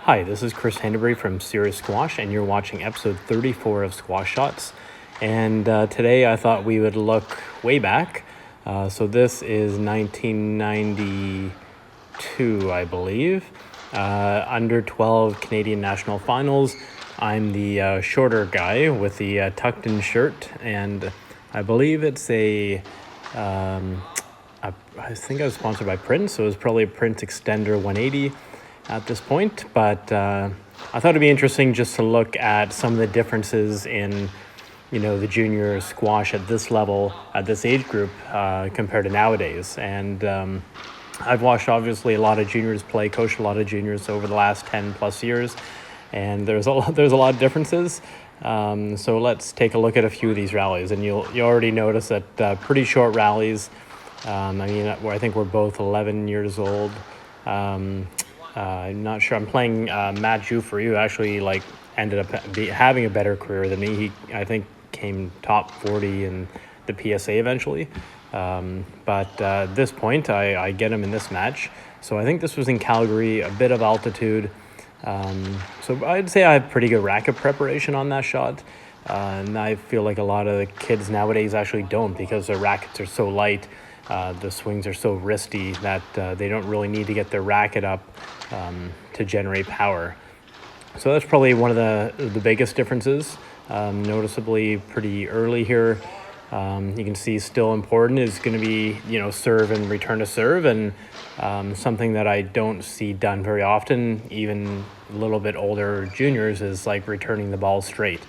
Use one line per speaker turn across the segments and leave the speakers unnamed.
Hi, this is Chris Handenbury from SeriousSquash, and you're watching episode 34 of Squash Shots. And today I thought we would look way back. So this is 1992, I believe. Under 12 Canadian National Finals. I'm the shorter guy with the tucked-in shirt, and I believe it's I think I was sponsored by Prince, so it was probably a Prince Extender 180 at this point. But I thought it'd be interesting just to look at some of the differences in, the junior squash at this level, at this age group, compared to nowadays. And I've watched obviously a lot of juniors play, coached a lot of juniors over the last 10 plus years, and there's a lot of differences. So let's take a look at a few of these rallies, and you already notice that pretty short rallies. I think we're both 11 years old. I'm not sure. I'm playing Matt Jufrey, who actually ended up having a better career than me. He, I think, came top 40 in the PSA eventually. But at this point, I get him in this match. So I think this was in Calgary, a bit of altitude. So I'd say I have pretty good racket preparation on that shot. And I feel like a lot of the kids nowadays actually don't, because their rackets are so light. The swings are so wristy that they don't really need to get their racket up to generate power. So that's probably one of the biggest differences. Noticeably pretty early here. You can see still important is going to be, serve and return to serve, and something that I don't see done very often, even a little bit older juniors, is returning the ball straight.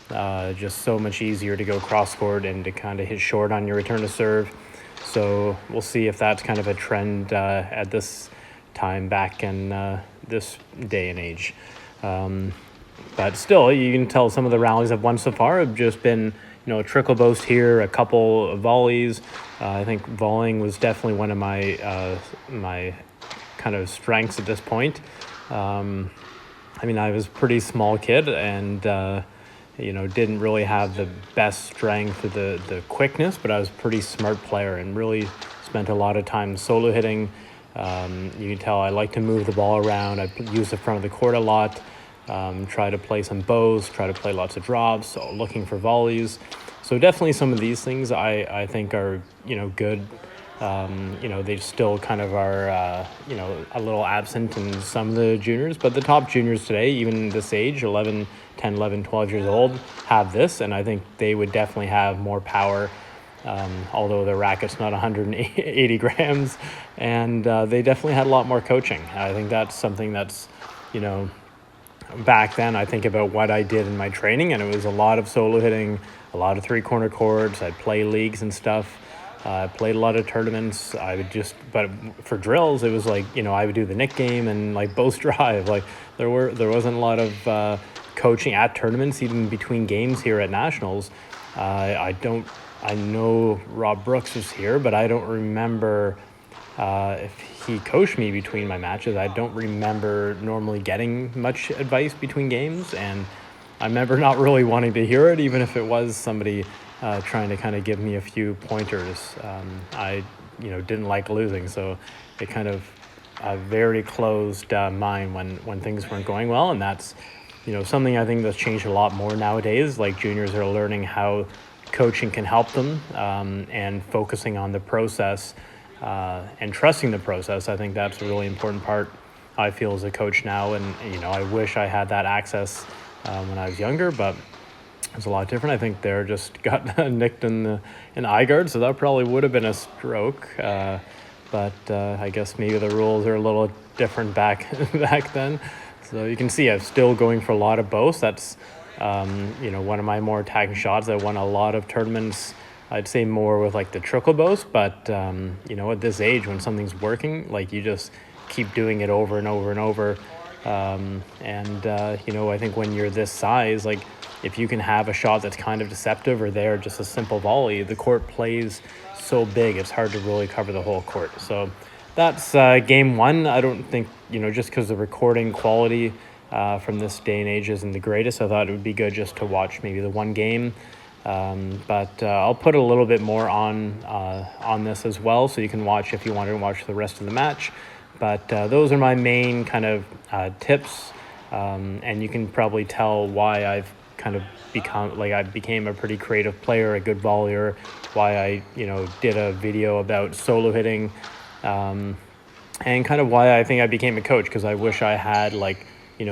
Just so much easier to go cross court and to kind of hit short on your return to serve. So we'll see if that's kind of a trend at this time back in this day and age. But still, you can tell some of the rallies I've won so far have just been, a trickle boast here, a couple of volleys. I think volleying was definitely one of my my kind of strengths at this point. I was a pretty small kid, and didn't really have the best strength or the quickness, but I was a pretty smart player and really spent a lot of time solo hitting. You can tell I like to move the ball around. I use the front of the court a lot, try to play some bows, try to play lots of drops, so looking for volleys. So definitely some of these things I think are, good. They still kind of are, a little absent in some of the juniors, but the top juniors today, even this age, 10, 11, 12 years old, have this, and I think they would definitely have more power, although their racket's not 180 grams, and they definitely had a lot more coaching. I think that's something that's, back then I think about what I did in my training, and it was a lot of solo hitting, a lot of three-corner courts. I'd play leagues and stuff. I played a lot of tournaments. But for drills, it was I would do the Nick game and both drive. There wasn't a lot of coaching at tournaments, even between games here at nationals. I know Rob Brooks was here, but I don't remember if he coached me between my matches. I don't remember normally getting much advice between games, and I remember not really wanting to hear it, even if it was somebody trying to kind of give me a few pointers. I didn't like losing, so it kind of very closed mind when things weren't going well, and that's something I think that's changed a lot more nowadays. Juniors are learning how coaching can help them, and focusing on the process and trusting the process. I think that's a really important part, I feel, as a coach now, and I wish I had that access when I was younger, but it's a lot different. I think they're just got nicked in eye guard, so that probably would have been a stroke. But I guess maybe the rules are a little different back then. So you can see I'm still going for a lot of boasts. That's one of my more attacking shots. I won a lot of tournaments. I'd say more with the trickle boast, but at this age, when something's working, you just keep doing it over and over and over. I think when you're this size, if you can have a shot that's kind of deceptive, or there just a simple volley, the court plays so big, it's hard to really cover the whole court. So that's game one. I don't think, just because the recording quality from this day and age isn't the greatest, I thought it would be good just to watch maybe the one game. But I'll put a little bit more on this as well, so you can watch if you want to watch the rest of the match. But those are my main kind of tips And you can probably tell why I've kind of I became a pretty creative player, a good volleyer, why I, did a video about solo hitting, and kind of why I think I became a coach, because I wish I had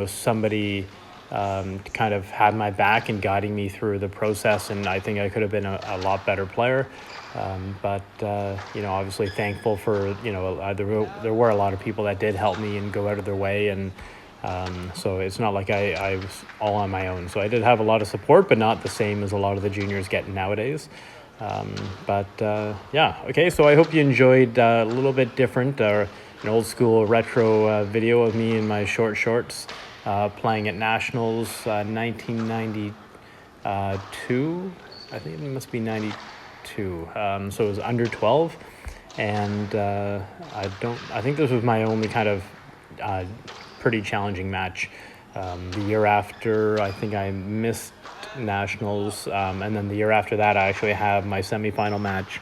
somebody to kind of have my back and guiding me through the process, and I think I could have been a lot better player. But obviously thankful for, there were a lot of people that did help me and go out of their way, and so it's not like I was all on my own. So I did have a lot of support, but not the same as a lot of the juniors get nowadays. Yeah, okay, so I hope you enjoyed a little bit different, or an old school retro video of me in my short shorts playing at Nationals 1992. I think it must be 92. So it was under 12, and I think this was my only kind of pretty challenging match. The year after, I think I missed Nationals, and then the year after that, I actually have my semifinal match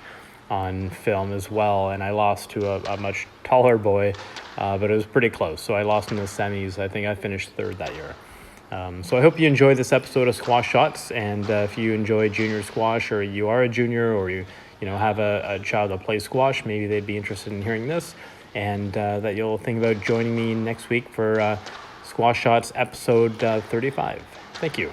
on film as well, and I lost to a much taller boy, but it was pretty close. So I lost in the semis. I think I finished third that year. So I hope you enjoyed this episode of Squash Shots, and if you enjoy junior squash, or you are a junior, or you have a child that plays squash, maybe they'd be interested in hearing this, and that you'll think about joining me next week for Squash Shots episode 35. Thank you.